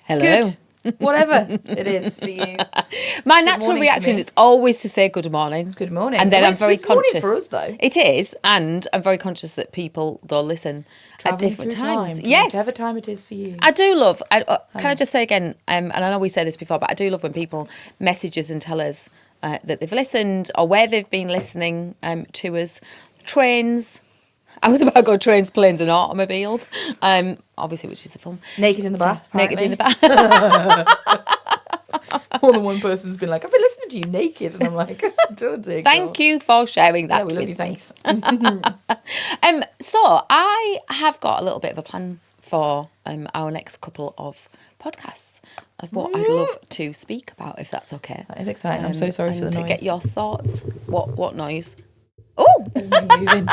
Hello. Good. Whatever it is for you. My natural reaction is always to say good morning. Good morning. And then I'm very it's morning conscious. for us, though. It is. And I'm very conscious that people, they'll listen at different times. Yes. Whatever time it is for you. I do love, can I just say again, and I know we said this before, but I do love when people message us and tell us that they've listened or where they've been listening to us. Trains. I was about to go trains, planes and automobiles. Obviously, which is a film. Naked in the bath. Naked in the bath. More than one person's been like, I've been listening to you naked. And I'm like, thank you for sharing that. Yeah, we love you, thanks. So I have got a little bit of a plan for our next couple of podcasts of what I'd love to speak about, if that's okay. That is exciting. I'm so sorry for the noise. To get your thoughts. What noise? Oh! Moving.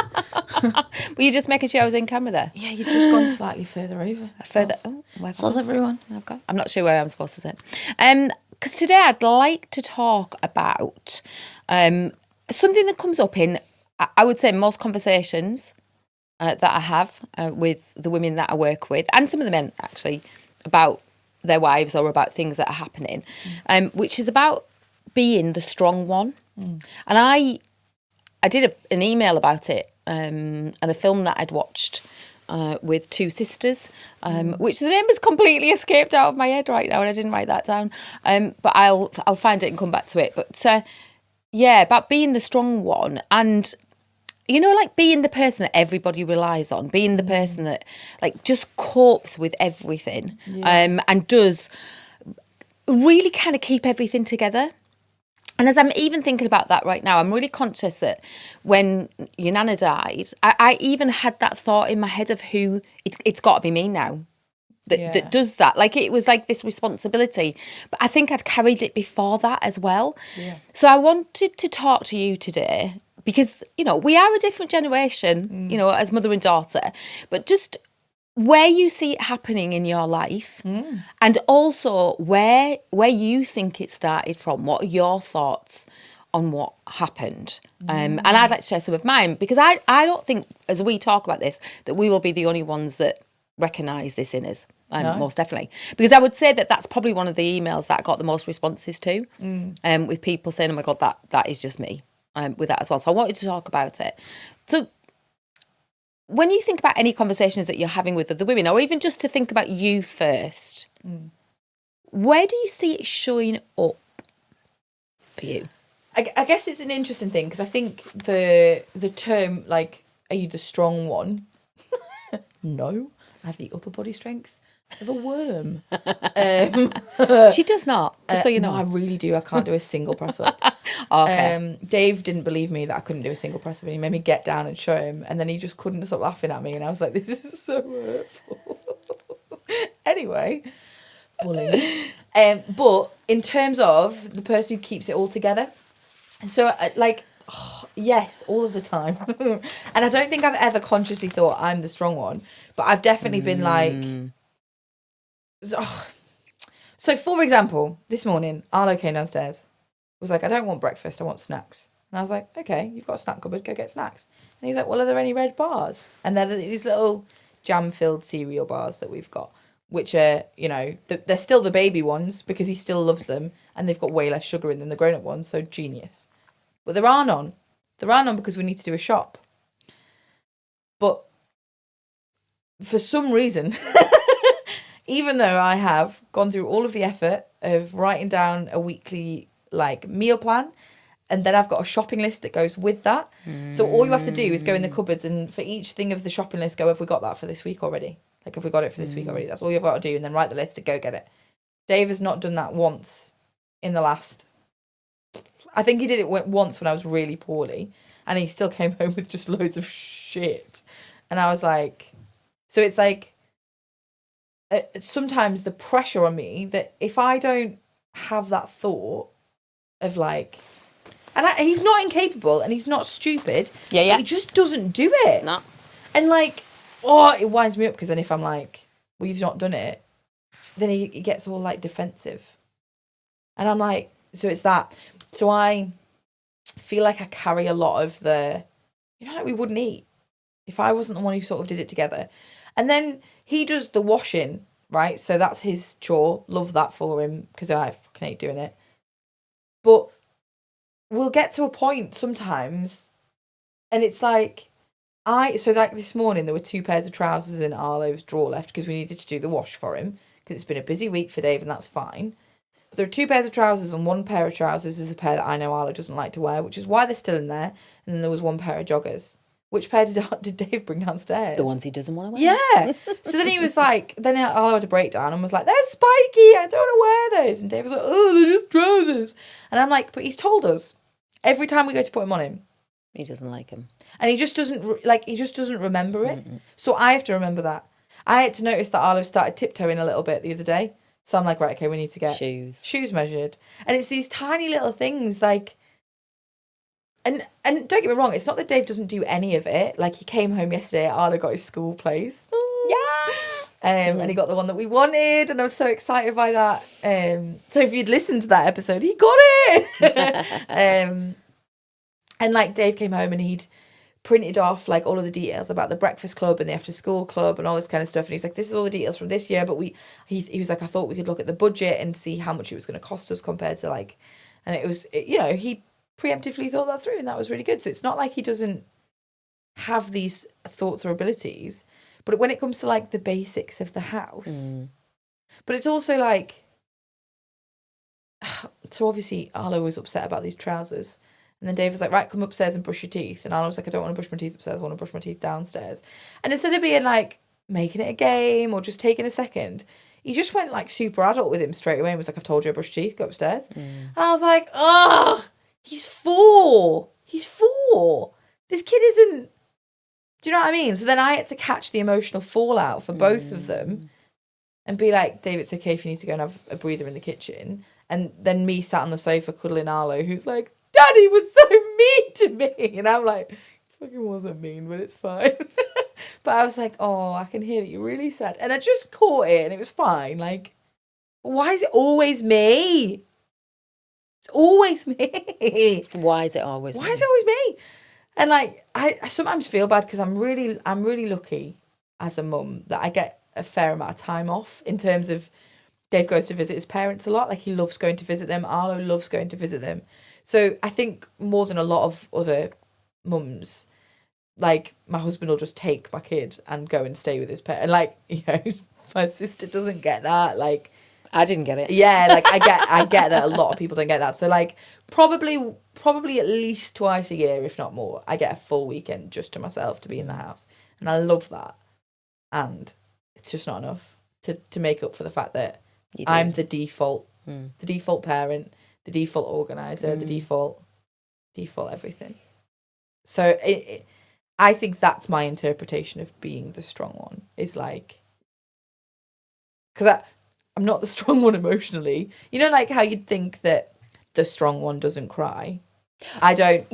Were you just making sure I was in camera there? Yeah, you've just gone slightly further over. Further. Oh, where Soz everyone. I'm not sure where I'm supposed to sit. Because today I'd like to talk about something that comes up in, I would say, most conversations that I have with the women that I work with, and some of the men actually, about their wives or about things that are happening, which is about being the strong one. And I did an email about it and a film that I'd watched with two sisters, which the name has completely escaped out of my head right now, and I didn't write that down. But I'll find it and come back to it. But yeah, about being the strong one, and you know, like being the person that everybody relies on, being the person that like just copes with everything, and does really kind of keep everything together. And as I'm even thinking about that right now, I'm really conscious that when your nana died, I even had that thought in my head of who it's got to be me now that does that. Like it was like this responsibility, but I think I'd carried it before that as well. Yeah. So I wanted to talk to you today because, you know, we are a different generation, you know, as mother and daughter, but just where you see it happening in your life, and also where you think it started from. What are your thoughts on what happened? And I'd like to share some of mine, because I don't think, as we talk about this, that we will be the only ones that recognise this in us. No. Most definitely. Because I would say that that's probably one of the emails that I got the most responses to, with people saying, oh my God, that is just me, with that as well. So I wanted to talk about it. So when you think about any conversations that you're having with other women, or even just to think about you first, where do you see it showing up for you? I guess it's an interesting thing, because I think the term, like, are you the strong one? No, I have the upper body strength of a worm. She does not, just so you know. No, I really do. I can't do a single press up. Okay. Dave didn't believe me that I couldn't do a single press up, and he made me get down and show him, and then he just couldn't stop laughing at me, and I was like, this is so hurtful. Anyway, bullied. But in terms of the person who keeps it all together, so yes, all of the time. And I don't think I've ever consciously thought I'm the strong one, but I've definitely been like, So, for example, this morning, Arlo came downstairs, was like, I don't want breakfast, I want snacks. And I was like, okay, you've got a snack cupboard, go get snacks. And he's like, well, are there any red bars? And they're these little jam-filled cereal bars that we've got, which are, you know, they're still the baby ones because he still loves them, and they've got way less sugar in than the grown-up ones, so genius. But there are none. There are none because we need to do a shop. But for some reason, even though I have gone through all of the effort of writing down a weekly like meal plan, and then I've got a shopping list that goes with that. So all you have to do is go in the cupboards, and for each thing of the shopping list, go, have we got that for this week already? Like, have we got it for this week already? That's all you've got to do, and then write the list and go get it. Dave has not done that once in the last... I think he did it once when I was really poorly, and he still came home with just loads of shit. And I was like... So it's like... sometimes the pressure on me that if I don't have that thought of like... And he's not incapable and he's not stupid. Yeah. He just doesn't do it. No. And like, it winds me up, because then if I'm like, well, you've not done it, then he gets all like defensive. And I'm like, so it's that. So I feel like I carry a lot of the, you know, like we wouldn't eat if I wasn't the one who sort of did it together. And then he does the washing, right? So that's his chore. Love that for him because I fucking hate doing it. But we'll get to a point sometimes and it's like, so like this morning there were 2 pairs of trousers in Arlo's drawer left because we needed to do the wash for him because it's been a busy week for Dave and that's fine. But there are 2 pairs of trousers and 1 pair of trousers is a pair that I know Arlo doesn't like to wear, which is why they're still in there. And then there was 1 pair of joggers. Which pair did Dave bring downstairs? The ones he doesn't want to wear. Yeah. So then he was like, then Arlo had a breakdown and was like, they're spiky, I don't want to wear those. And Dave was like, oh, they're just trousers. And I'm like, but he's told us every time we go to put him on him. He doesn't like them. And he just doesn't remember it. Mm-mm. So I have to remember that. I had to notice that Arlo started tiptoeing a little bit the other day. So I'm like, right, okay, we need to get shoes measured. And it's these tiny little things like, and don't get me wrong, it's not that Dave doesn't do any of it. Like he came home yesterday, Arlo got his school place. Yes! And he got the one that we wanted and I was so excited by that. So if you'd listened to that episode, he got it. And like Dave came home and he'd printed off like all of the details about the breakfast club and the after school club and all this kind of stuff. And he's like, this is all the details from this year. But he was like, I thought we could look at the budget and see how much it was going to cost us compared to like, and it was, he preemptively thought that through and that was really good. So it's not like he doesn't have these thoughts or abilities, but when it comes to like the basics of the house, but it's also like, so obviously Arlo was upset about these trousers. And then Dave was like, right, come upstairs and brush your teeth. And I was like, I don't want to brush my teeth upstairs. I want to brush my teeth downstairs. And instead of being like, making it a game or just taking a second, he just went like super adult with him straight away and was like, I've told you to brush your teeth, go upstairs. And I was like, oh, he's 4. He's 4. This kid isn't, do you know what I mean? So then I had to catch the emotional fallout for both of them and be like, Dave, it's okay if you need to go and have a breather in the kitchen. And then me sat on the sofa cuddling Arlo, who's like, Daddy was so mean to me. And I'm like, fucking wasn't mean, but it's fine. But I was like, oh, I can hear that you're really sad. And I just caught it and it was fine. Like, why is it always me? It's always me. Why is it always me? Why is it always me? And like, I sometimes feel bad because I'm really lucky as a mum that I get a fair amount of time off in terms of Dave goes to visit his parents a lot. Like he loves going to visit them. Arlo loves going to visit them. So I think more than a lot of other mums, like my husband will just take my kid and go and stay with his parents. And like, my sister doesn't get that. Like I didn't get it. Yeah, like I get that a lot of people don't get that. So like probably at least twice a year, if not more, I get a full weekend just to myself to be in the house. And I love that. And it's just not enough to make up for the fact that I'm the default parent, the default organizer, the default everything. So I think that's my interpretation of being the strong one, is like, because I'm not the strong one emotionally. You know, like how you'd think that the strong one doesn't cry. I don't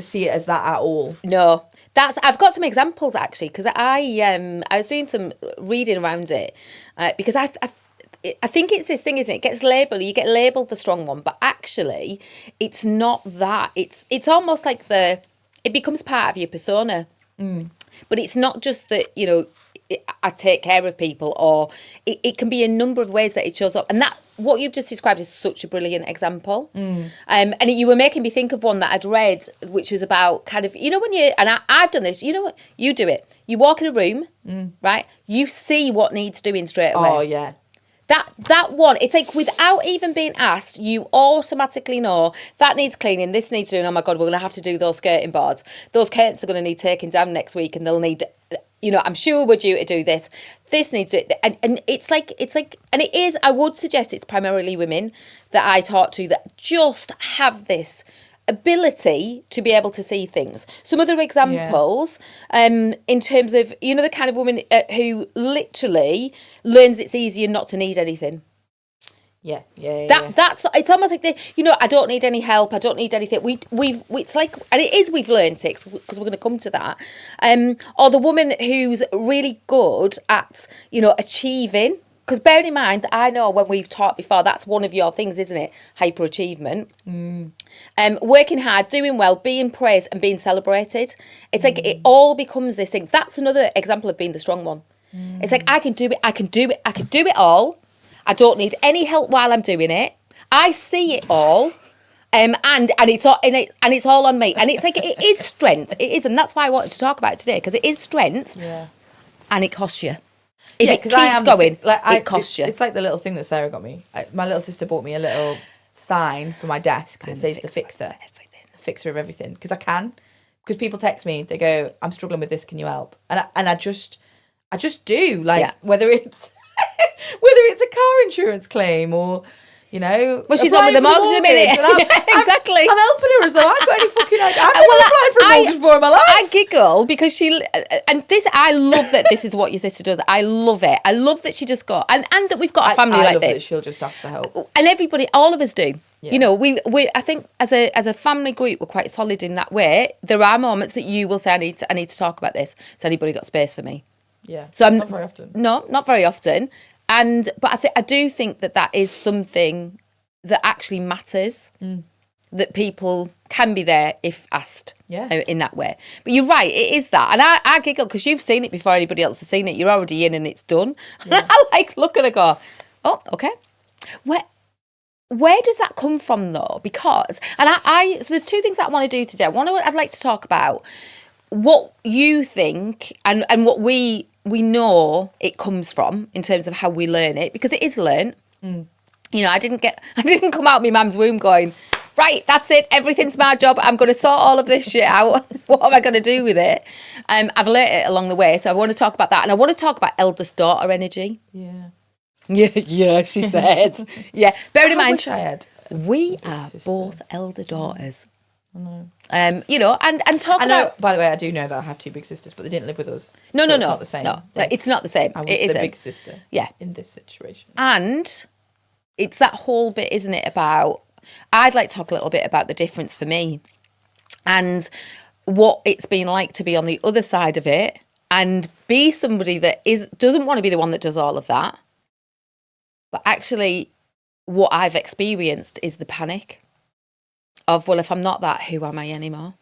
see it as that at all. No. I've got some examples actually, because I was doing some reading around it because I think it's this thing, isn't it? It gets labelled, you get labelled the strong one, but actually it's not that. It's almost like it becomes part of your persona. But it's not just that, I take care of people, or it can be a number of ways that it shows up. And that, what you've just described, is such a brilliant example. And you were making me think of one that I'd read, which was about kind of, when I've done this, what, you do it. You walk in a room, right? You see what needs doing straight away. Oh, yeah. That one, it's like without even being asked, you automatically know that needs cleaning, this needs doing. Oh my God, we're going to have to do those skirting boards. Those curtains are going to need taking down next week, and they'll need, I'm sure we're due to do this. This needs to, and it's like, and it is, I would suggest it's primarily women that I talk to that just have this ability to be able to see things. Some other examples, in terms of, the kind of woman who literally learns it's easier not to need anything. That's, it's almost like I don't need any help, I don't need anything. It's like, and it is, we've learned it because we're going to come to that. Or the woman who's really good at, achieving. Because bearing in mind that I know when we've talked before, that's one of your things, isn't it? Hyperachievement. Working hard, doing well, being praised and being celebrated. It's like it all becomes this thing. That's another example of being the strong one. It's like, I can do it all. I don't need any help while I'm doing it. I see it all. And it's all on me. And it's like, it is strength. It is. And that's why I wanted to talk about it today, because it is strength. Yeah. And it costs you. If it keeps going, it costs you. It's like the little thing that Sarah got me. My little sister bought me a little sign for my desk that says the fixer. The fixer of everything. Because I can. Because people text me, they go, I'm struggling with this, can you help? And I just do. Like, whether it's a car insurance claim or, you know, well, she's on with the mortgage in a minute. Exactly. I'm helping her as though I've got any fucking idea. I've never applied for a mortgage before in my life. I giggle because I love that this is what your sister does. I love it. I love that she just got, and that we've got a family like love this. That she'll just ask for help. And everybody, all of us do. Yeah. You know, we I think as a family group, we're quite solid in that way. There are moments that you will say, I need to talk about this. Has anybody got space for me? Yeah. So not very often. No, not very often. But I do think that is something that actually matters. That people can be there if asked. In that way. But you're right, it is that. And I giggle because you've seen it before anybody else has seen it. You're already in and it's done. Yeah. And I like look at it and go, oh, okay. Where does that come from though? Because, so there's two things that I want to do today. I'd like to talk about what you think and what we know it comes from in terms of how we learn it, because it is learnt. You know, I didn't come out of my mum's womb going, right, that's it, everything's my job, I'm going to sort all of this shit out. What am I going to do with it? I've learnt it along the way, so I want to talk about that. And I want to talk about eldest daughter energy. Yeah, she said. Yeah, bear in mind, wish I had. We are both elder daughters. I know. You know, and talk about... By the way, I do know that I have two big sisters, but they didn't live with us. No. It's not the same. No, it's not the same. I was the big sister in this situation. And it's that whole bit, isn't it, about... I'd like to talk a little bit about the difference for me and what it's been like to be on the other side of it and be somebody that doesn't want to be the one that does all of that. But actually, what I've experienced is the panic of, well, if I'm not that, who am I anymore?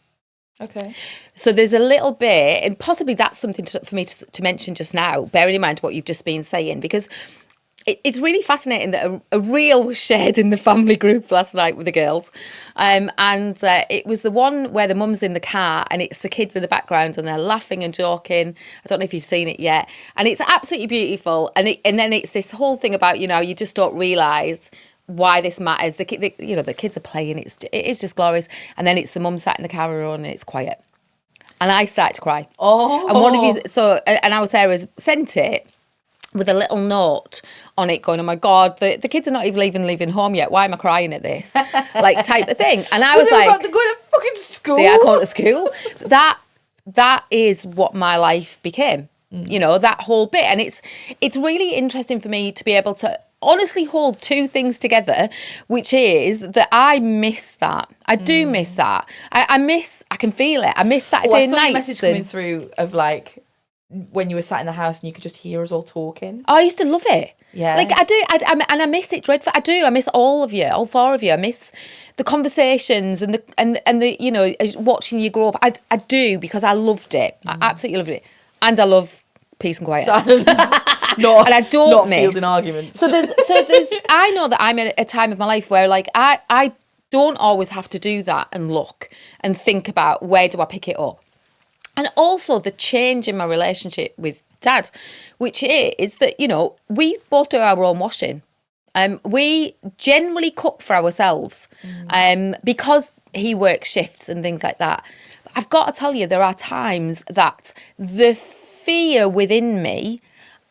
Okay. So there's a little bit, and possibly that's something for me to mention just now, bearing in mind what you've just been saying, because it's really fascinating that a reel was shared in the family group last night with the girls. And it was the one where the mum's in the car and it's the kids in the background and they're laughing and joking. I don't know if you've seen it yet. And it's absolutely beautiful. And then it's this whole thing about, you know, you just don't realise why this matters. The kids are playing. It is just glorious. And then it's the mum sat in the car and it's quiet. And I started to cry. Oh. And one of you, and our Sarah's sent it with a little note on it going, oh my God, the kids are not even leaving home yet. Why am I crying at this? Like type of thing. And I was like, they're going to fucking school. They are going to school. That is what my life became. You know, that whole bit. And it's really interesting for me to be able to honestly hold two things together, which is that I miss that. I do miss that. I can feel it. I miss Saturday nights. I saw a message coming through of like, when you were sat in the house and you could just hear us all talking. Oh, I used to love it. Yeah. Like I do, and I miss it dreadfully. I do. I miss all of you, all four of you. I miss the conversations and the you know, watching you grow up. I do, because I loved it. I absolutely loved it. And I love peace and quiet. Silence. And I don't not miss fielding arguments. So there's I know that I'm at a time of my life where like I don't always have to do that and look and think about where do I pick it up. And also the change in my relationship with Dad, which is that, you know, we both do our own washing. We generally cook for ourselves because he works shifts and things like that. But I've got to tell you, there are times that the fear within me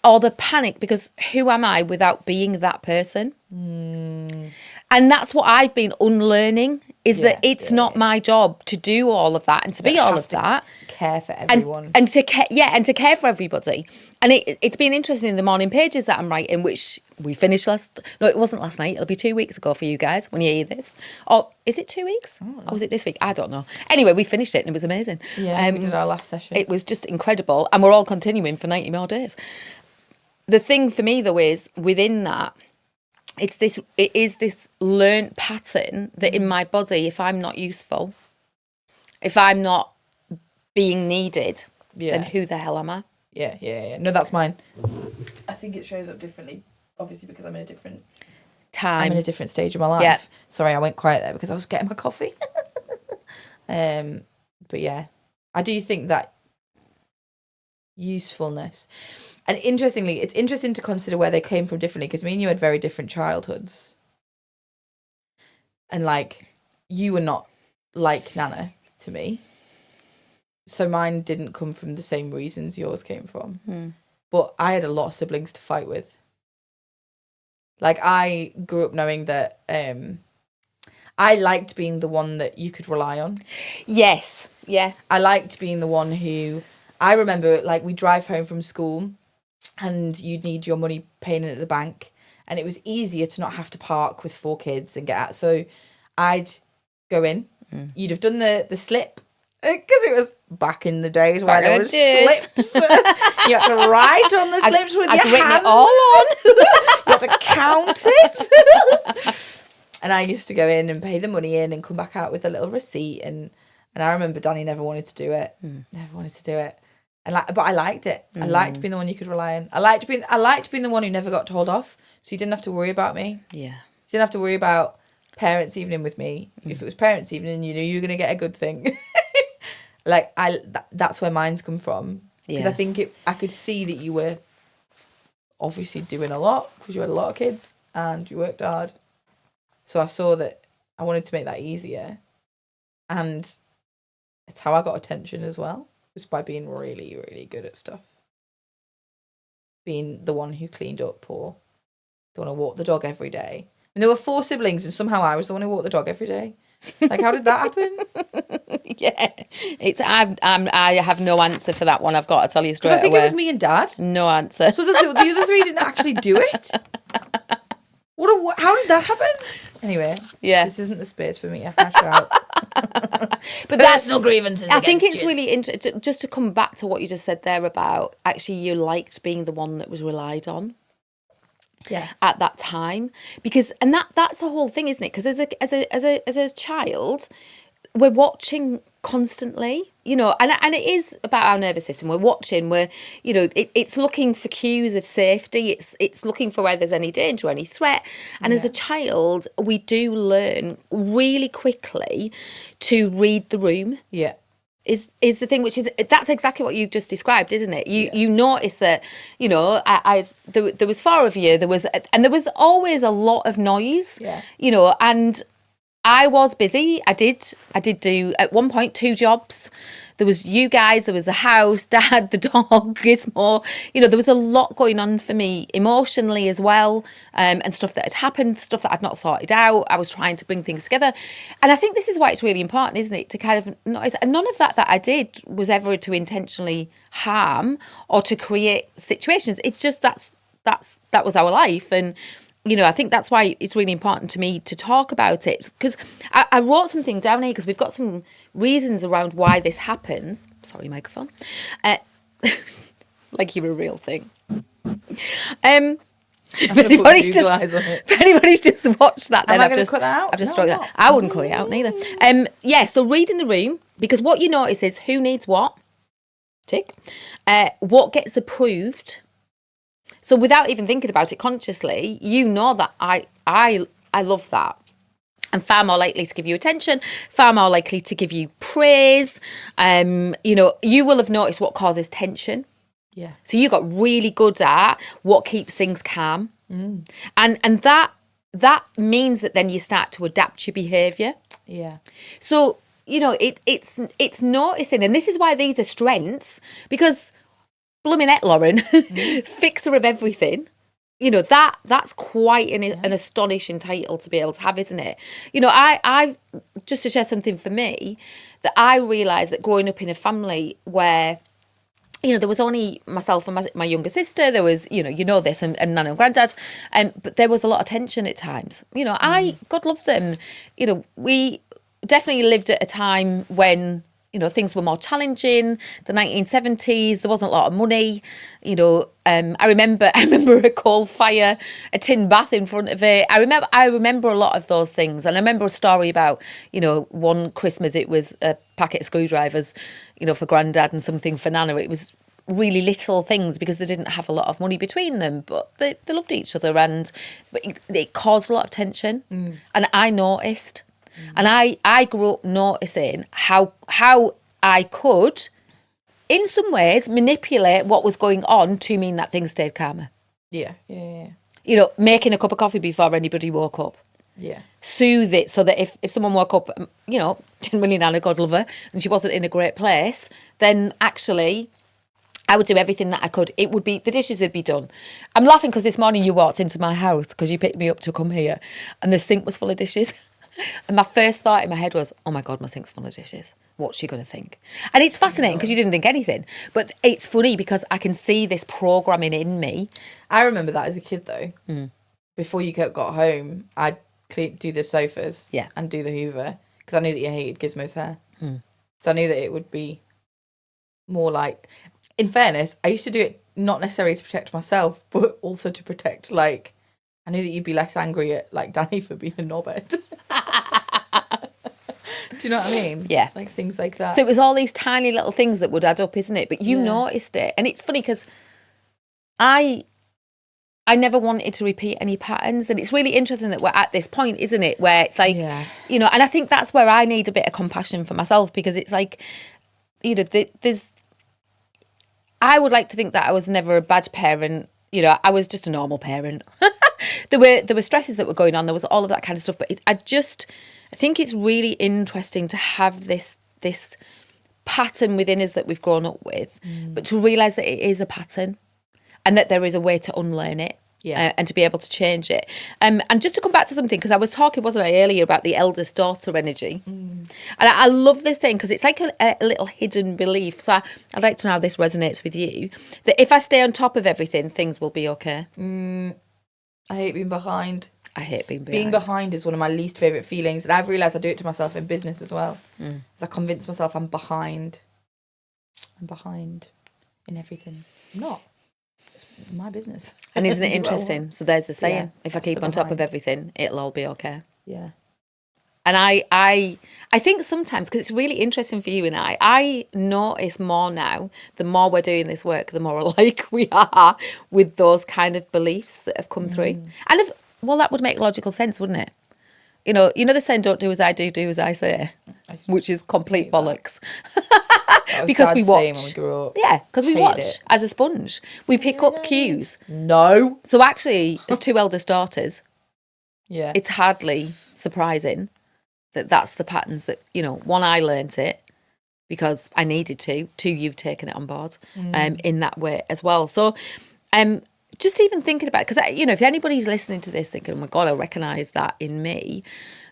or the panic, because who am I without being that person? And that's what I've been unlearning, is that it's not my job to do all of that and to be all of that. Care for everyone. And to care for everybody. And it's been interesting in the morning pages that I'm writing, which we finished it wasn't last night. It'll be 2 weeks ago for you guys when you hear this. Or is it 2 weeks? Or was it this week? I don't know. Anyway, we finished it and it was amazing. Yeah, we did our last session. It was just incredible. And we're all continuing for 90 more days. The thing for me though is within that, it is this learnt pattern that in my body, if I'm not useful, if I'm not being needed, then who the hell am I? Yeah. No, that's mine. I think it shows up differently, obviously, because I'm in a different stage of my life. Yeah. Sorry, I went quiet there because I was getting my coffee. But yeah, I do think that usefulness. And interestingly, it's interesting to consider where they came from differently, because me and you had very different childhoods. And like, you were not like Nana to me. So mine didn't come from the same reasons yours came from. But I had a lot of siblings to fight with. Like, I grew up knowing that I liked being the one that you could rely on. Yes. Yeah. I liked being the one who... I remember, like, we'd drive home from school and you'd need your money paying in at the bank, and it was easier to not have to park with 4 kids and get out. So I'd go in. You'd have done the slip, because it was back in the days when there was slips. You had to write on the slips with your hands. It all on. You had to count it. And I used to go in and pay the money in and come back out with a little receipt. And I remember Danny never wanted to do it. Never wanted to do it. But I liked it. I liked being the one you could rely on. I liked being the one who never got told off. So you didn't have to worry about me. Yeah. You didn't have to worry about parents' evening with me. If it was parents' evening, you knew you were going to get a good thing. Like, that's where mine's come from. Because I think I could see that you were obviously doing a lot, because you had a lot of kids and you worked hard. So I saw that I wanted to make that easier. And it's how I got attention as well, was by being really, really good at stuff. Being the one who cleaned up, or the one who walked the dog every day. And there were 4 siblings, and somehow I was the one who walked the dog every day. Like, how did that happen? Yeah, I have no answer for that one. I've got to tell you straight away. I think it was me and Dad. No answer. So the other 3 didn't actually do it. How did that happen? Anyway, this isn't the space for me to hash out. But personal grievances. I think it's really interesting. Just to come back to what you just said there about actually you liked being the one that was relied on. Yeah. At that time, because that's the whole thing, isn't it? Because as a child, we're watching constantly, you know, and it is about our nervous system. We're watching, you know, it's looking for cues of safety. It's looking for where there's any danger, any threat. And as a child, we do learn really quickly to read the room. Yeah. Is the thing, which is, that's exactly what you've just described, isn't it? You notice that, you know, there was 4 of you, there was always a lot of noise, you know, and I was busy. I did do at one point 2 jobs. There was you guys, there was the house, Dad, the dog, Gizmo. You know, there was a lot going on for me emotionally as well, and stuff that had happened, stuff that I'd not sorted out. I was trying to bring things together. And I think this is why it's really important, isn't it, to kind of notice. And none of that I did was ever to intentionally harm or to create situations. It's just that was our life. And you know, I think that's why it's really important to me to talk about it, because I wrote something down here, because we've got some reasons around why this happens. Sorry, microphone. Like you're a real thing. If anybody's just watched that, then I've just cut that out. I've just struck that. I wouldn't cut it out neither. So reading the room, because what you notice is who needs what. Tick. What gets approved. So without even thinking about it consciously, you know that I love that. I'm far more likely to give you attention, far more likely to give you praise. You know, you will have noticed what causes tension. Yeah. So you got really good at what keeps things calm. And that means that then you start to adapt your behaviour. Yeah. So, you know, it's noticing, and this is why these are strengths, because blooming it, Lauren, fixer of everything. You know, that's quite an astonishing title to be able to have, isn't it? You know, I've just to share something for me, that I realised that growing up in a family where, you know, there was only myself and my younger sister, there was, you know this, and Nan and Grandad, but there was a lot of tension at times. You know, God love them, you know, we definitely lived at a time when, you know, things were more challenging. The 1970s, there wasn't a lot of money. You know, I remember a coal fire, a tin bath in front of it. I remember a lot of those things. And I remember a story about, you know, one Christmas it was a packet of screwdrivers, you know, for Grandad and something for Nana. It was really little things because they didn't have a lot of money between them, but they loved each other, and it caused a lot of tension. And I noticed, and I grew up noticing how I could, in some ways, manipulate what was going on to mean that things stayed calmer. Yeah. Yeah. You know, making a cup of coffee before anybody woke up. Yeah. Soothe it so that if someone woke up, you know, genuinely Nana, God love her, and she wasn't in a great place, then actually I would do everything that I could. It would be, the dishes would be done. I'm laughing because this morning you walked into my house because you picked me up to come here and the sink was full of dishes. And my first thought in my head was, oh my God, my sink's full of dishes. What's she going to think? And it's fascinating because you didn't think anything. But it's funny because I can see this programming in me. I remember that as a kid though. Before you got home, I'd do the sofas and do the Hoover because I knew that you hated Gizmo's hair. So I knew that it would be more like, in fairness, I used to do it not necessarily to protect myself, but also to protect, like, I knew that you'd be less angry at, like, Danny for being a knobhead. Do you know what I mean? Yeah. Like, things like that. So it was all these tiny little things that would add up, isn't it? But you noticed it. And it's funny because I never wanted to repeat any patterns. And it's really interesting that we're at this point, isn't it? Where it's like, you know, and I think that's where I need a bit of compassion for myself because it's like, you know, I would like to think that I was never a bad parent. You know, I was just a normal parent. There were stresses that were going on. There was all of that kind of stuff. But I think it's really interesting to have this pattern within us that we've grown up with, but to realise that it is a pattern and that there is a way to unlearn it. And to be able to change it. And just to come back to something, because I was talking, wasn't I, earlier about the eldest daughter energy. And I love this thing because it's like a little hidden belief. So I'd like to know how this resonates with you, that if I stay on top of everything, things will be okay. I hate being behind. I hate being behind. Being behind is one of my least favourite feelings. And I've realised I do it to myself in business as well. As I convince myself I'm behind. I'm behind in everything. I'm not. It's my business. And isn't it interesting? So there's the saying, if I keep on top of behind. everything, it'll all be okay. Yeah. And I think sometimes, because it's really interesting for you and I notice more now, the more we're doing this work, the more alike we are with those kind of beliefs that have come through. And well, that would make logical sense, wouldn't it? You know the saying, don't do as I do, do as I say, which is complete bollocks. Because we watch. When we grew up. Yeah, because we watch as a sponge. We pick up cues. No. So actually, as two eldest daughters, it's hardly surprising that that's the patterns that, you know, one, I learnt it because I needed to. Two, you've taken it on board in that way as well. So just even thinking about it, because, you know, if anybody's listening to this thinking, oh my God, I recognise that in me,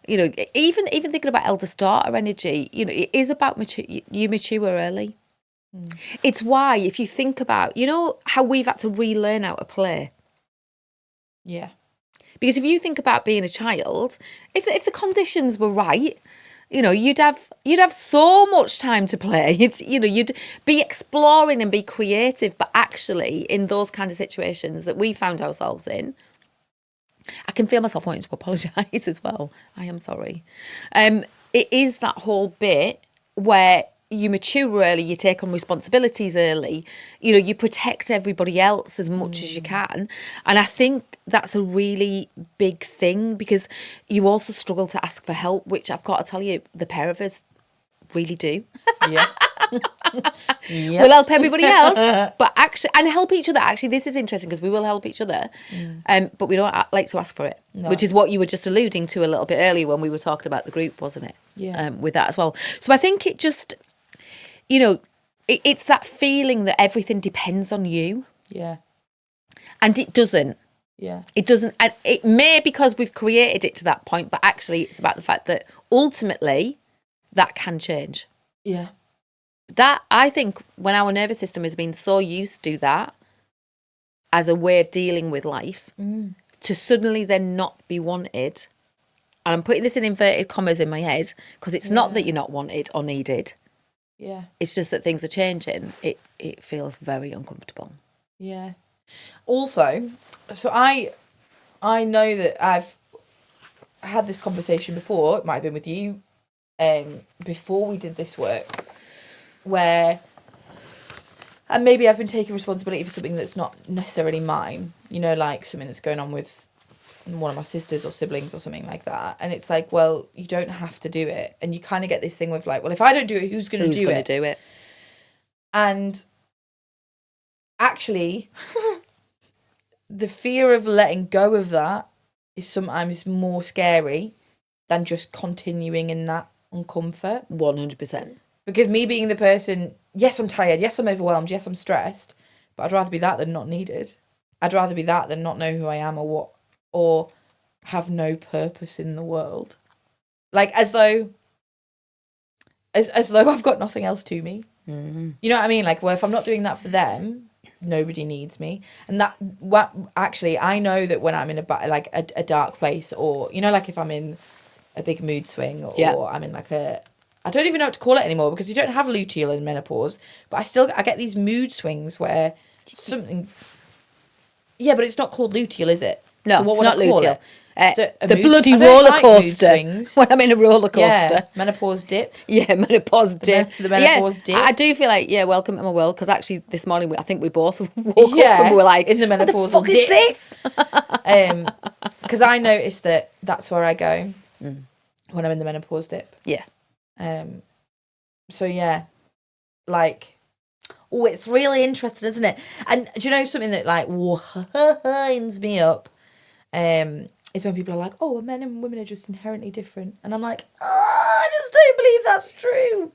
you know, even thinking about eldest daughter energy, you know, it is about you mature early. It's why, if you think about, you know, how we've had to relearn how to play. Yeah. Because if you think about being a child, if the conditions were right, you know, you'd have so much time to play. You'd be exploring and be creative. But actually, in those kind of situations that we found ourselves in, I can feel myself wanting to apologise as well. I am sorry. It is that whole bit where you mature early, you take on responsibilities early, you know, you protect everybody else as much as you can. And I think that's a really big thing because you also struggle to ask for help, which I've got to tell you, the pair of us really do. Yeah. Yes. We'll help everybody else, but actually, and help each other. Actually, this is interesting because we will help each other, but we don't like to ask for it, which is what you were just alluding to a little bit earlier when we were talking about the group, wasn't it? Yeah. With that as well. So I think it just, you know, it's that feeling that everything depends on you. Yeah. And it doesn't. Yeah. It doesn't. And it may because we've created it to that point, but actually it's about the fact that ultimately that can change. Yeah. That, I think, when our nervous system has been so used to that as a way of dealing with life, to suddenly then not be wanted, and I'm putting this in inverted commas in my head, because it's not that you're not wanted or needed. Yeah. It's just that things are changing. It feels very uncomfortable. Yeah. Also, so I know that I've had this conversation before, it might have been with you, before we did this work, where And maybe I've been taking responsibility for something that's not necessarily mine, you know, like something that's going on with one of my sisters or siblings or something like that. And it's like, well, you don't have to do it. And you kind of get this thing with like, well, if I don't do it, who's going to do it? Who's going to do it? And actually, the fear of letting go of that is sometimes more scary than just continuing in that uncomfort. 100%. Because me being the person, yes, I'm tired, yes, I'm overwhelmed, yes, I'm stressed, but I'd rather be that than not needed. I'd rather be that than not know who I am or have no purpose in the world. Like, as though I've got nothing else to me. Mm-hmm. You know what I mean? Like, well, if I'm not doing that for them, nobody needs me. And actually, I know that when I'm in a dark place, or, you know, like if I'm in a big mood swing, or I'm in like I don't even know what to call it anymore, because you don't have luteal in menopause, but I get these mood swings where something, but it's not called luteal, is it? No, so what it's would not I call luteal. It? The bloody roller coaster. Swings. When I'm in a roller coaster. Yeah, menopause dip. Yeah, menopause dip. The menopause dip. I do feel like, welcome to my world, because actually this morning I think we both woke up and we were like, in the menopausal what the fuck dip. is this? Because I noticed that's where I go when I'm in the menopause dip. Yeah. So yeah, like, oh, it's really interesting, isn't it? And do you know something that like winds me up? Is when people are like, oh, men and women are just inherently different. And I'm like, I just don't believe that's true.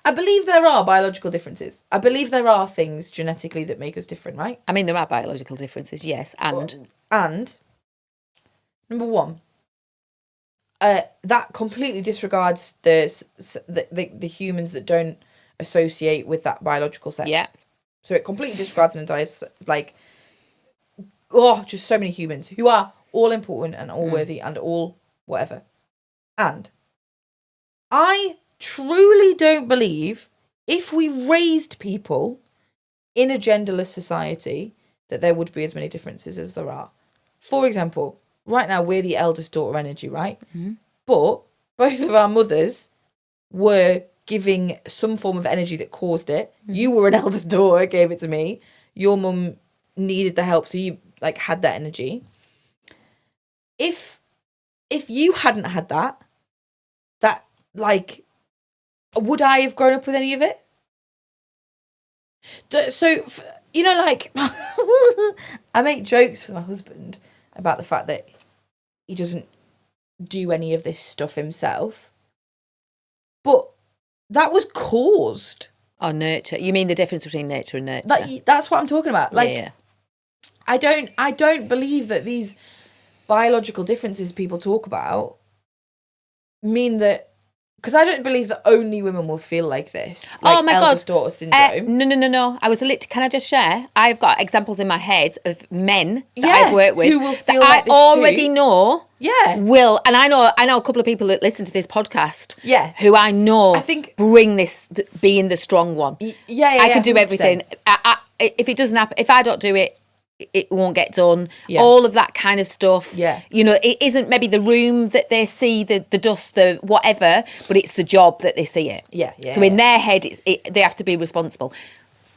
I believe there are biological differences. I believe there are things genetically that make us different, right? I mean, there are biological differences, yes. And number one, that completely disregards the humans that don't associate with that biological sex. Yeah. So it completely disregards an entire, like, just so many humans who are all important and all worthy and all whatever. And I truly don't believe if we raised people in a genderless society that there would be as many differences as there are. For example, right now we're the eldest daughter energy, right? Mm-hmm. But both of our mothers were giving some form of energy that caused it. Mm-hmm. You were an eldest daughter, gave it to me. Your mum needed the help, so you like had that energy. If you hadn't had that like, would I have grown up with any of it? So, you know, like, I make jokes with my husband about the fact that he doesn't do any of this stuff himself, but that was caused. Oh, nurture. You mean the difference between nature and nurture? That's what I'm talking about. Like, yeah. I don't believe that these biological differences people talk about mean that, because I don't believe that only women will feel like this. Like, oh my eldest God. daughter syndrome. No. Can I just share? I've got examples in my head of men that I've worked with who will feel that like this I already too. know. Yeah. Will, and I know a couple of people that listen to this podcast. Yeah. Who I know bring this being the strong one. I can do 100%. Everything. If it doesn't happen, if I don't do it, it won't get done. Yeah. All of that kind of stuff. Yeah. You know, it isn't maybe the room that they see, the dust, the whatever, but it's the job that they see it. Yeah. So in their head, they have to be responsible.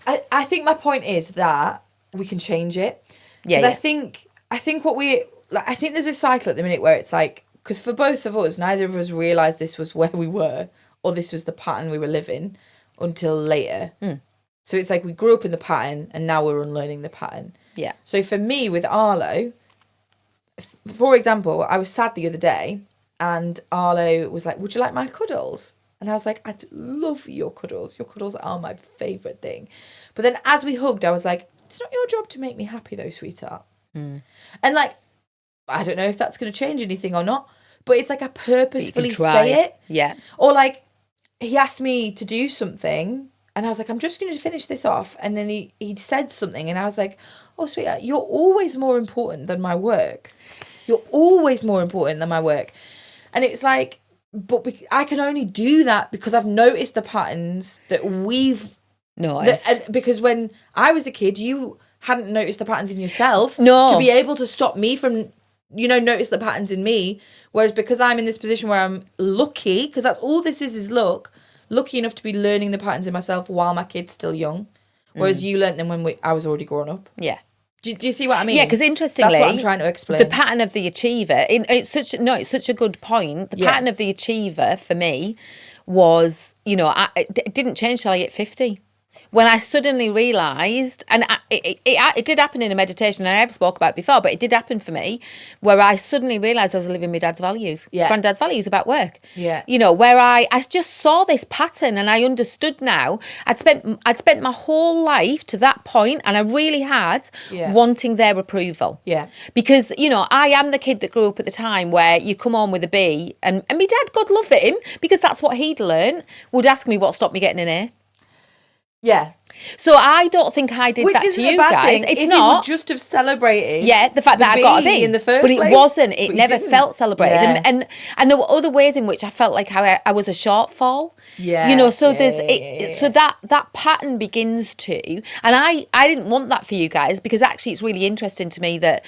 I think my point is that we can change it. Yeah. I think I think there's a cycle at the minute where it's like, because for both of us, neither of us realised this was where we were or this was the pattern we were living until later. So it's like we grew up in the pattern and now we're unlearning the pattern. Yeah. So for me with Arlo, for example, I was sad the other day and Arlo was like, would you like my cuddles? And I was like, I love your cuddles. Your cuddles are my favourite thing. But then as we hugged, I was like, it's not your job to make me happy though, sweetheart. And like, I don't know if that's going to change anything or not, but it's like I purposefully say it. Yeah. Or like, he asked me to do something and I was like, I'm just going to finish this off. And then he said something and I was like, oh, sweetheart, you're always more important than my work. You're always more important than my work. And it's like, but I can only do that because I've noticed the patterns that we've noticed. Because when I was a kid, you hadn't noticed the patterns in yourself. No. To be able to stop me from, notice the patterns in me. Whereas because I'm in this position where I'm lucky, because that's all this is lucky enough to be learning the patterns in myself while my kid's still young, Whereas you learnt them when I was already grown up. Yeah. Do you see what I mean? Yeah, because interestingly, that's what I'm trying to explain. The pattern of the achiever. It's such a good point. The pattern of the achiever for me was, it didn't change till I hit 50. When I suddenly realised, and it did happen in a meditation, and I never spoke about it before, but it did happen for me, where I suddenly realised I was living my dad's values, granddad's values about work. Yeah. Where I just saw this pattern and I understood now. I'd spent my whole life to that point, and I really had, wanting their approval. Yeah. Because, I am the kid that grew up at the time where you come home with a B, and my dad, God love him, because that's what he'd learned, would ask me what stopped me getting an A. Yeah. So I don't think I did that to you guys. It's if not. You would just have celebrated. Yeah, the fact that I got a B in the first place. But it wasn't. It never felt celebrated. Yeah. And there were other ways in which I felt like I was a shortfall. Yeah. So so that pattern begins to, and I didn't want that for you guys, because actually it's really interesting to me that,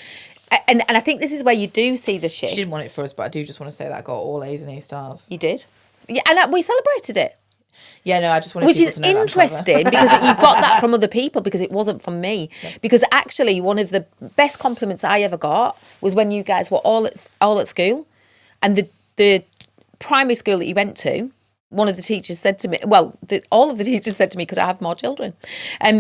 and I think this is where you do see the shift. She didn't want it for us, but I do just want to say that I got all A's and A stars. You did. Yeah, and we celebrated it. Yeah, no, I just wanted Which people is to know interesting, because you got that from other people, because it wasn't from me. Yeah. Because actually, one of the best compliments I ever got was when you guys were all at school, and the primary school that you went to, one of the teachers said to me, all of the teachers said to me, could I have more children?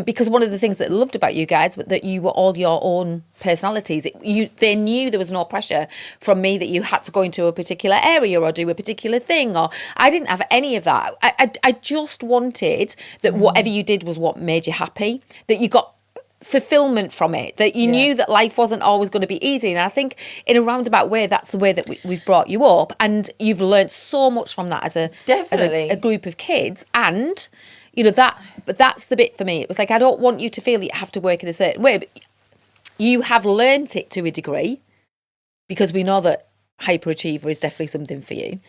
Because one of the things that I loved about you guys was that you were all your own personalities. They knew there was no pressure from me that you had to go into a particular area or do a particular thing. Or I didn't have any of that. I just wanted that whatever you did was what made you happy, that you got fulfillment from it, that you knew that life wasn't always going to be easy. And I think in a roundabout way, that's the way that we've brought you up, and you've learned so much from that as a group of kids. And but that's the bit for me. It was like, I don't want you to feel that you have to work in a certain way, but you have learnt it to a degree, because we know that hyperachiever is definitely something for you,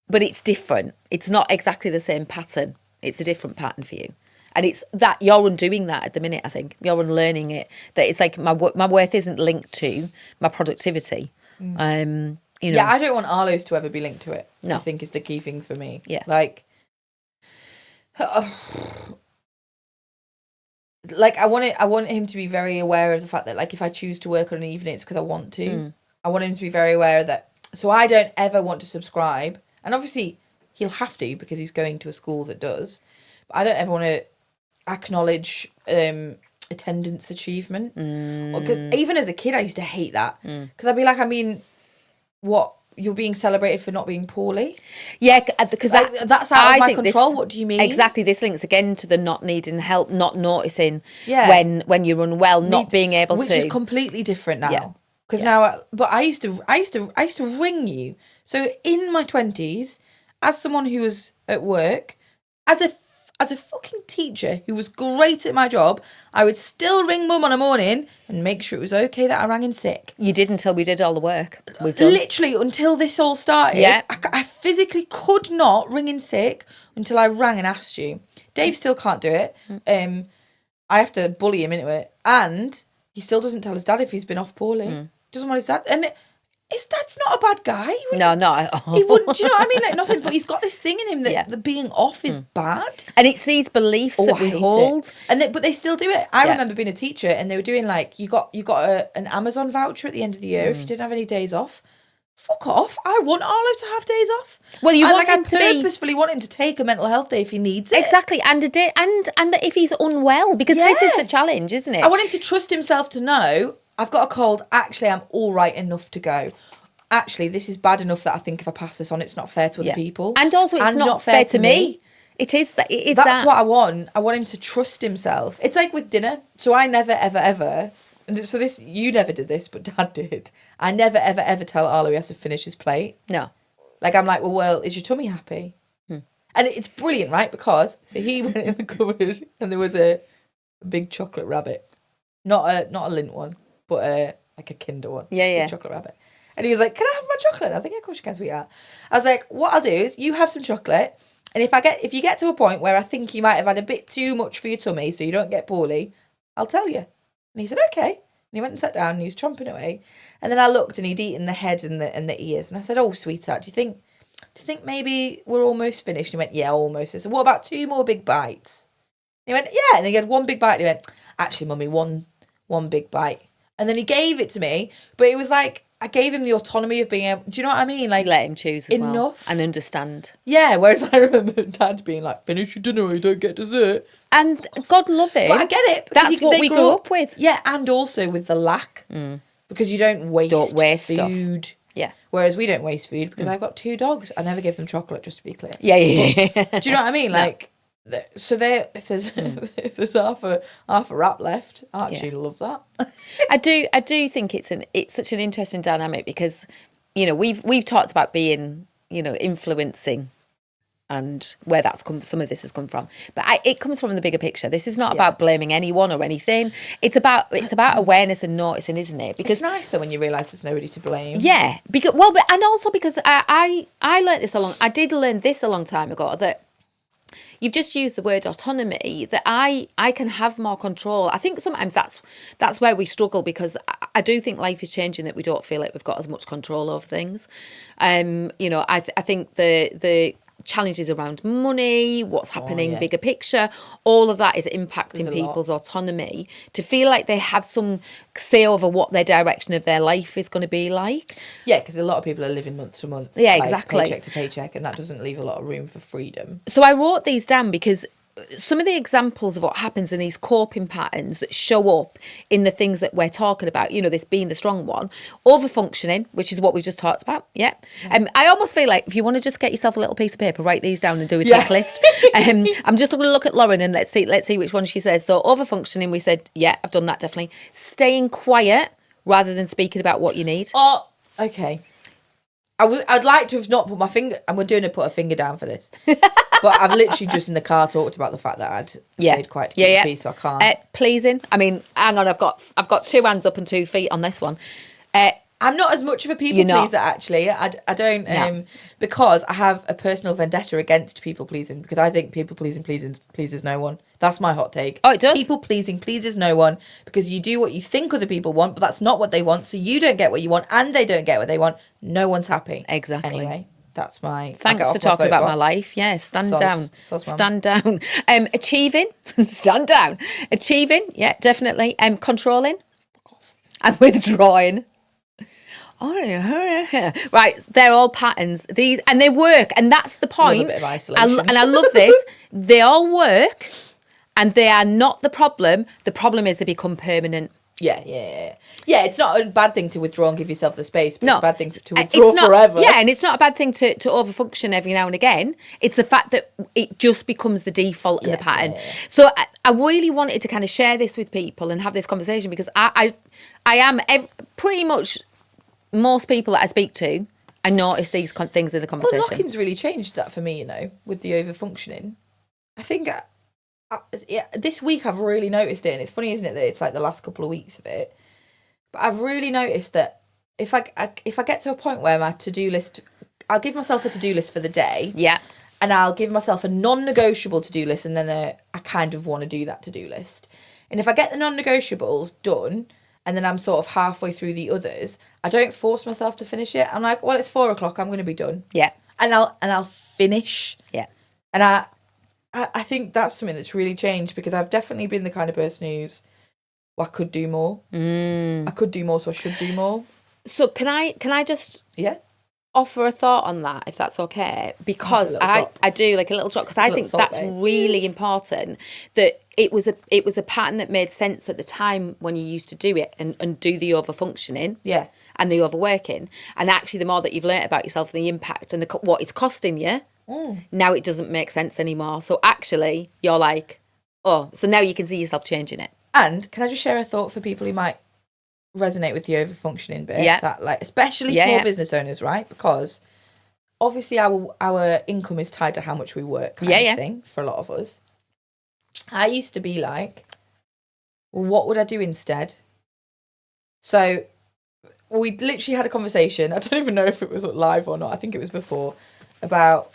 but it's different. It's not exactly the same pattern. It's a different pattern for you. And it's that you're undoing that at the minute, I think. You're unlearning it. That it's like my worth isn't linked to my productivity. Yeah, I don't want Arlo's to ever be linked to it. No. I think is the key thing for me. Yeah. Like I want him to be very aware of the fact that, like, if I choose to work on an evening, it's because I want to. I want him to be very aware of that. So I don't ever want to subscribe. And obviously he'll have to, because he's going to a school that does. But I don't ever want to acknowledge attendance achievement, because even as a kid I used to hate that, because I'd be like, what, you're being celebrated for not being poorly? Yeah, because that's out of my control. What do you mean? Exactly, this links again to the not needing help, not noticing when you're unwell, not being able which to, is completely different now. Because now, but I used to ring you. So in my 20s, as someone who was at work, as a fucking teacher who was great at my job, I would still ring mum on a morning and make sure it was okay that I rang in sick. You did, until we did all the work we've done. Literally, until this all started, I physically could not ring in sick until I rang and asked you. Dave still can't do it. I have to bully him into it. And he still doesn't tell his dad if he's been off poorly. Doesn't want his dad. And his dad's not a bad guy. No, not at all. He wouldn't, do you know what I mean? Like, nothing, but he's got this thing in him that the being off is bad. And it's these beliefs that we hold. But they still do it. I remember being a teacher, and they were doing, like, you got an Amazon voucher at the end of the year if you didn't have any days off. Fuck off. I want Arlo to have days off. Well, I purposefully want him to take a mental health day if he needs it. Exactly. And that if he's unwell, because this is the challenge, isn't it? I want him to trust himself to know, I've got a cold. Actually, I'm all right enough to go. Actually, this is bad enough that I think if I pass this on, it's not fair to other people. And also, it's not fair to me. It is that. That's what I want. I want him to trust himself. It's like with dinner. So I never, ever, ever. So this, you never did this, but Dad did. I never, ever, ever tell Arlo he has to finish his plate. No. Like, I'm like, well, is your tummy happy? And it's brilliant, right? Because so he went in the cupboard and there was a big chocolate rabbit, not a Lindt one, but like a Kinder one. Yeah. Chocolate rabbit. And he was like, can I have my chocolate? And I was like, yeah, of course you can, sweetheart. I was like, what I'll do is you have some chocolate. And if you get to a point where I think you might have had a bit too much for your tummy so you don't get poorly, I'll tell you. And he said, okay. And he went and sat down and he was chomping away. And then I looked and he'd eaten the head and the ears. And I said, oh, sweetheart, do you think maybe we're almost finished? And he went, yeah, almost. I said, what about 2 more big bites? He went, yeah. And then he had one big bite. And he went, actually, mummy, one big bite. And then he gave it to me. But it was like, I gave him the autonomy of being able, do you know what I mean? Like, let him choose as well. enough. And understand. Yeah, whereas I remember Dad being like, finish your dinner or you don't get dessert. And God love him. But I get it. That's what we grew up with. Yeah, and also with the lack. Because you don't waste food. Stuff. Yeah. Whereas we don't waste food because I've got 2 dogs. I never give them chocolate, just to be clear. Yeah. Do you know what I mean? Like, so there, if there's half a wrap left, I actually love that. I do think it's such an interesting dynamic because, you know, we've talked about being, you know, influencing and where that's come, some of this has come from, but it comes from the bigger picture. This is not about blaming anyone or anything. It's about awareness and noticing, isn't it? Because it's nice though when you realise there's nobody to blame. Yeah, because and also because I learned this I did learn this a long time ago, that you've just used the word autonomy, that I can have more control. I think sometimes that's where we struggle, because I do think life is changing, that we don't feel like we've got as much control over things. You know, I think the challenges around money, what's happening, bigger picture, all of that is impacting people's autonomy to feel like they have some say over what their direction of their life is going to be like. Yeah, because a lot of people are living month to month. Yeah, like, exactly. Paycheck to paycheck, and that doesn't leave a lot of room for freedom. So I wrote these down because some of the examples of what happens in these coping patterns that show up in the things that we're talking about, you know, this being the strong one, overfunctioning, which is what we just talked about. Yeah. I almost feel like if you want to just get yourself a little piece of paper, write these down and do a tick list. I'm just going to look at Lauren and let's see which one she says. So overfunctioning, we said, yeah, I've done that definitely. Staying quiet rather than speaking about what you need. Oh, okay. I'd like to have not put my finger, and we're doing a put a finger down for this. But I've literally just in the car talked about the fact that I'd stayed quiet to keep the peace, so I can't. Pleasing. I mean, hang on, I've got 2 hands up and 2 feet on this one. I'm not as much of a people pleaser, actually. I don't, because I have a personal vendetta against people pleasing, because I think people pleasing pleases no one. That's my hot take. Oh, it does? People pleasing pleases no one, because you do what you think other people want, but that's not what they want, so you don't get what you want, and they don't get what they want. No one's happy. Exactly. Anyway, that's my... Thanks for talking about my life. Yeah, stand down. Stand down. Achieving. Stand down. Achieving. Yeah, definitely. Controlling. And withdrawing. Right, they're all patterns. These, and they work, and that's the point. A bit of isolation. And I love this. They all work, and they are not the problem. The problem is they become permanent. Yeah. It's not a bad thing to withdraw and give yourself the space, but it's a bad thing to withdraw it's not, forever. Yeah, and it's not a bad thing to overfunction every now and again. It's the fact that it just becomes the default and the pattern. Yeah. So I really wanted to kind of share this with people and have this conversation, because I am pretty much most people that I speak to, I notice these things in the conversation. Well, knocking's really changed that for me, you know, with the overfunctioning. I think this week I've really noticed it, and it's funny, isn't it, that it's like the last couple of weeks of it. But I've really noticed that if I get to a point where my to-do list, I'll give myself a to-do list for the day. Yeah. And I'll give myself a non-negotiable to-do list, and then I kind of want to do that to-do list. And if I get the non-negotiables done, and then I'm sort of halfway through the others, I don't force myself to finish it. I'm like, well, it's 4:00, I'm going to be done. Yeah. And I'll finish. Yeah. And I think that's something that's really changed, because I've definitely been the kind of person who's, well, I could do more. I could do more, so I should do more. So can I just offer a thought on that, if that's okay? Because I do like a little drop, because I think that's really important, that it was a pattern that made sense at the time when you used to do it and do the overfunctioning. Yeah. And the overworking. And actually, the more that you've learnt about yourself and the impact and what it's costing you, now it doesn't make sense anymore. So actually, you're like, oh, so now you can see yourself changing it. And can I just share a thought for people who might resonate with the overfunctioning bit? Yeah. That, like, especially small business owners, right? Because obviously our income is tied to how much we work, kind of thing, for a lot of us. I used to be like, well, what would I do instead? So we literally had a conversation. I don't even know if it was live or not. I think it was before, about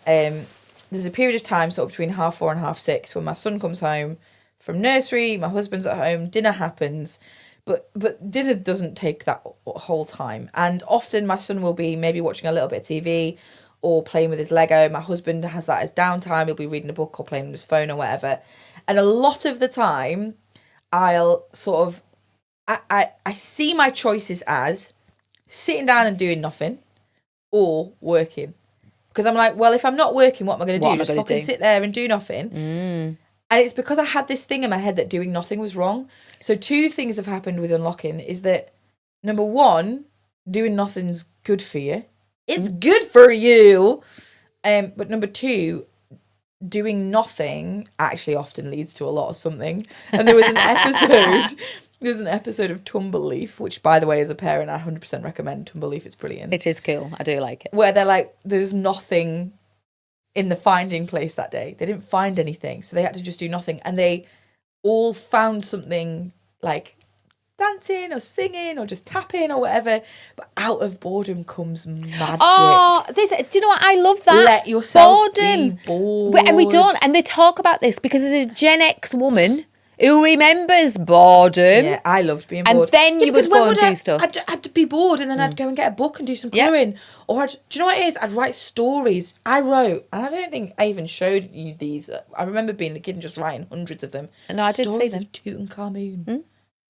there's a period of time sort of between 4:30 and 6:30 when my son comes home from nursery, my husband's at home, dinner happens, but dinner doesn't take that whole time. And often my son will be maybe watching a little bit of TV, or playing with his Lego. My husband has that as downtime. He'll be reading a book or playing on his phone or whatever. And a lot of the time, I'll sort of, I see my choices as sitting down and doing nothing or working. Because I'm like, well, if I'm not working, what am I going to do? Just fucking sit there and do nothing. And it's because I had this thing in my head that doing nothing was wrong. So 2 things have happened with unlocking is that, number 1, doing nothing's good for you. It's good for you. But number 2, doing nothing actually often leads to a lot of something. And there was an episode... There's an episode of Tumbleleaf, which, by the way, as a parent, I 100% recommend Tumbleleaf. It's brilliant. It is cool. I do like it. Where they're like, there's nothing in the finding place that day. They didn't find anything, so they had to just do nothing. And they all found something like dancing or singing or just tapping or whatever. But out of boredom comes magic. Oh, do you know what? I love that. Let yourself be bored. And we don't. And they talk about this because as a Gen X woman... who remembers boredom? Yeah, I loved being bored. And then you would go and do stuff. I'd be bored and then I'd go and get a book and do some colouring. Or do you know what it is? I'd write stories. I wrote, and I don't think I even showed you these. I remember being a kid and just writing hundreds of them. No, I did see them. Stories of Tutankhamun.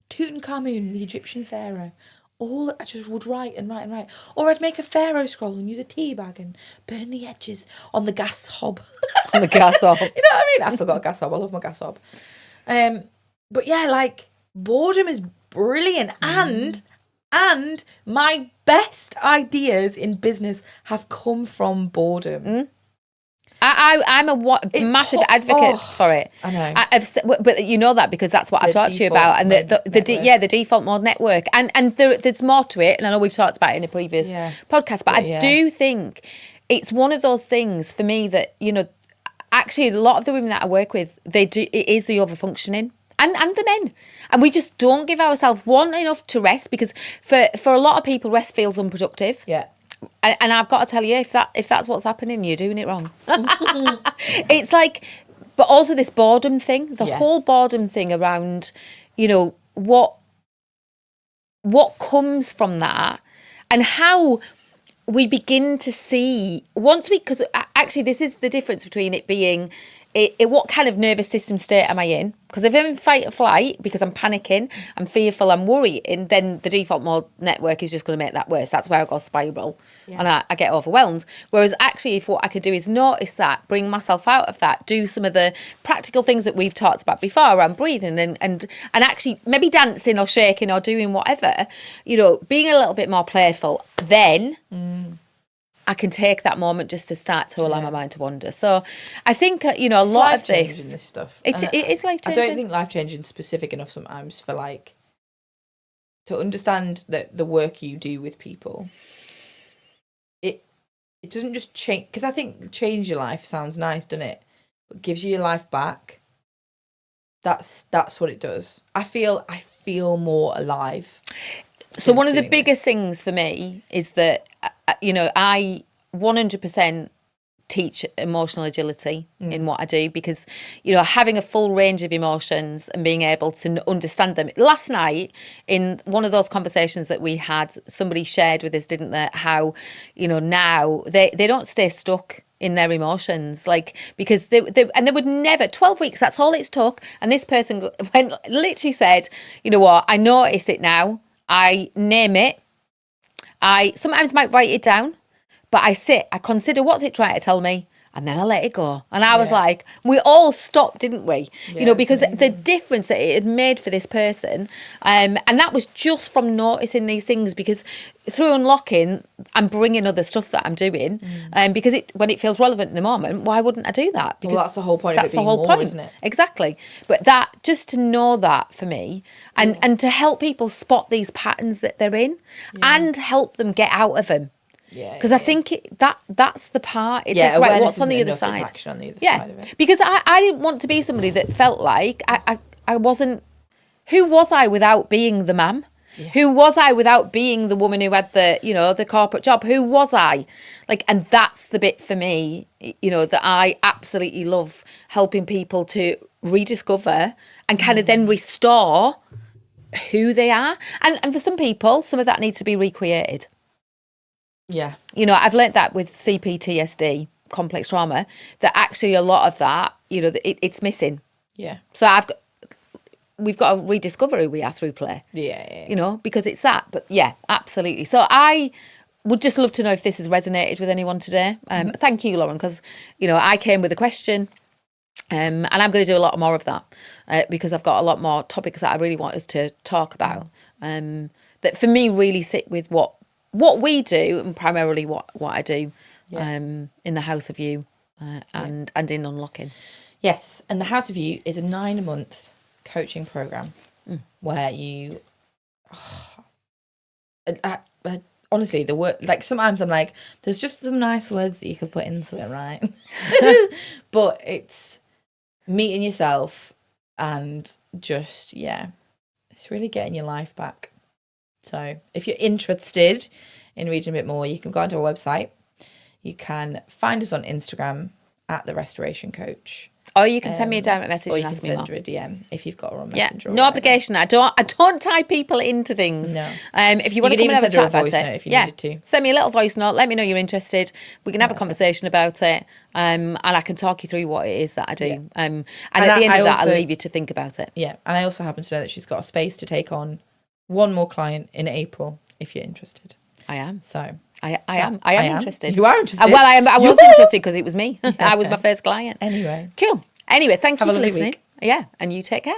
Tutankhamun, the Egyptian pharaoh. All I just would write and write and write. Or I'd make a pharaoh scroll and use a tea bag and burn the edges on the gas hob. On the gas hob. You know what I mean? I've still got a gas hob. I love my gas hob. But yeah, like boredom is brilliant, and my best ideas in business have come from boredom. I'm a massive advocate for it. I know, but you know that because that's what I've talked to you about, and the default mode network, and there's more to it, and I know we've talked about it in a previous podcast, but I do think it's one of those things for me that actually a lot of the women that I work with, it is the overfunctioning. And the men. And we just don't give ourselves enough to rest because for a lot of people, rest feels unproductive. Yeah. And I've got to tell you, if that's what's happening, you're doing it wrong. It's like, but also this boredom thing, the whole boredom thing around, what comes from that and how we begin to see because actually this is the difference between it being what kind of nervous system state am I in? Because if I'm in fight or flight because I'm panicking, I'm fearful, I'm worrying, then the default mode network is just going to make that worse. That's where I go spiral and I get overwhelmed. Whereas actually if what I could do is notice that, bring myself out of that, do some of the practical things that we've talked about before around breathing and actually maybe dancing or shaking or doing whatever, being a little bit more playful, then... I can take that moment just to start to allow my mind to wander. So I think, a lot of this stuff. It is life-changing. I don't think life-changing is specific enough sometimes for to understand that the work you do with people, it doesn't just change, because I think change your life sounds nice, doesn't it? It gives you your life back. That's what it does. I feel more alive. So one of the biggest things for me is that, I 100% teach emotional agility in what I do because, having a full range of emotions and being able to understand them. Last night, in one of those conversations that we had, somebody shared with us, didn't they, how, now they don't stay stuck in their emotions, because they would never, 12 weeks, that's all it's took. And this person literally said, you know what, I notice it now. I name it. I sometimes might write it down, but I consider what's it trying to tell me, and then I let it go. And I was like, we all stopped, didn't we? Because the difference that it had made for this person, and that was just from noticing these things, because through unlocking, I'm bringing other stuff that I'm doing, because when it feels relevant in the moment, why wouldn't I do that? Because that's the whole point of it being more, isn't it? Exactly. But that, just to know that for me, and to help people spot these patterns that they're in, and help them get out of them. Because I think that's the part. It's right, what's on the other side? Action on the other side of it. Because I didn't want to be somebody that felt like I wasn't. Who was I without being the mum? Yeah. Who was I without being the woman who had the corporate job? Who was I? And that's the bit for me, that I absolutely love, helping people to rediscover and kind of then restore who they are. And for some people, some of that needs to be recreated. Yeah. You know, I've learnt that with CPTSD, complex trauma, that actually a lot of that, you know, it's missing. Yeah. So we've got to rediscover who we are through play. Yeah. You know, because it's that. But yeah, absolutely. So I would just love to know if this has resonated with anyone today. Thank you, Lauren, because, you know, I came with a question. And I'm going to do a lot more of that because I've got a lot more topics that I really want us to talk about. That for me really sit with what we do, and primarily what I do in the House of You and in Unlocking. Yes, and the House of You is a 9-month coaching program where you. Honestly, the word, like, sometimes I'm like, there's just some nice words that you could put into it, right? But it's meeting yourself and just, it's really getting your life back. So if you're interested in reading a bit more, you can go onto our website. You can find us on Instagram at The Restoration Coach. Or you can send me a direct message and ask me more. Or you can send her a DM if you've got her on Messenger. No obligation. I don't tie people into things. No. If you want to come and have a chat about it, if you needed to. Send me a little voice note. Let me know you're interested. We can have a conversation about it, and I can talk you through what it is that I do. Yeah. And at the end of that, I'll leave you to think about it. Yeah, and I also happen to know that she's got a space to take on one more client in April if you're interested. I am. So I am interested. You are interested. Well, I was interested because it was me. I was my first client. Anyway. Cool. Anyway, thank you for listening. Week. Yeah, and you take care.